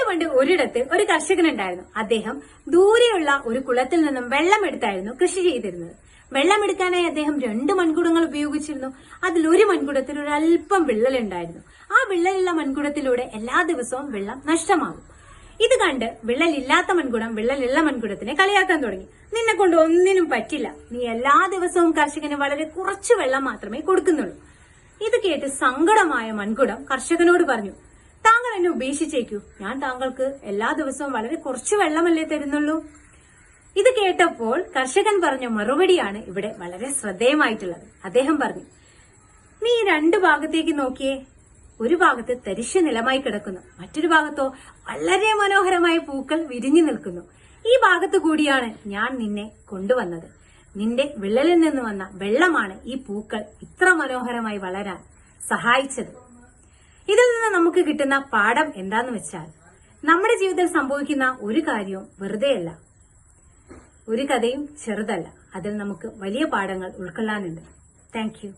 പണ്ട് ഒരിടത്ത് ഒരു കർഷകനുണ്ടായിരുന്നു. അദ്ദേഹം ദൂരെയുള്ള ഒരു കുളത്തിൽ നിന്നും വെള്ളമെടുത്തായിരുന്നു കൃഷി ചെയ്തിരുന്നത്. വെള്ളമെടുക്കാനായി അദ്ദേഹം 2 മൺകുടങ്ങൾ ഉപയോഗിച്ചിരുന്നു. അതിൽ ഒരു മൺകുടത്തിൽ ഒരല്പം വിള്ളലുണ്ടായിരുന്നു. ആ വിള്ളലുള്ള മൺകുടത്തിലൂടെ എല്ലാ ദിവസവും വെള്ളം നഷ്ടമാകും. ഇത് കണ്ട് വിള്ളലില്ലാത്ത മൺകുടം വിള്ളലുള്ള മൺകുടത്തിനെ കളിയാക്കാൻ തുടങ്ങി. നിന്നെ കൊണ്ട് ഒന്നിനും പറ്റില്ല, നീ എല്ലാ ദിവസവും കർഷകന് വളരെ കുറച്ചു വെള്ളം മാത്രമേ കൊടുക്കുന്നുള്ളൂ. ഇത് കേട്ട് സങ്കടമായ മൺകുടം കർഷകനോട് പറഞ്ഞു, താങ്കൾ എന്നെ ഉപേക്ഷിച്ചേക്കൂ, ഞാൻ താങ്കൾക്ക് എല്ലാ ദിവസവും വളരെ കുറച്ചു വെള്ളമല്ലേ തരുന്നുള്ളൂ. ഇത് കേട്ടപ്പോൾ കർഷകൻ പറഞ്ഞ മറുപടിയാണ് ഇവിടെ വളരെ ശ്രദ്ധേയമായിട്ടുള്ളത്. അദ്ദേഹം പറഞ്ഞു, നീ 2 ഭാഗത്തേക്ക് നോക്കിയേ. ഒരു ഭാഗത്ത് തരിശു നിലമായി കിടക്കുന്നു, മറ്റൊരു ഭാഗത്തോ വളരെ മനോഹരമായ പൂക്കൾ വിരിഞ്ഞു നിൽക്കുന്നു. ഈ ഭാഗത്തു കൂടിയാണ് ഞാൻ നിന്നെ കൊണ്ടുവന്നത്. നിന്റെ വിള്ളലിൽ നിന്ന് വന്ന വെള്ളമാണ് ഈ പൂക്കൾ ഇത്ര മനോഹരമായി വളരാൻ സഹായിച്ചത്. ഇതിൽ നിന്ന് നമുക്ക് കിട്ടുന്ന പാഠം എന്താന്ന് വെച്ചാൽ, നമ്മുടെ ജീവിതത്തിൽ സംഭവിക്കുന്ന ഒരു കാര്യവും വെറുതെയല്ല, ഒരു കഥയും ചെറുതല്ല. അതിൽ നമുക്ക് വലിയ പാഠങ്ങൾ ഉൾക്കൊള്ളാനുണ്ട്. Thank you.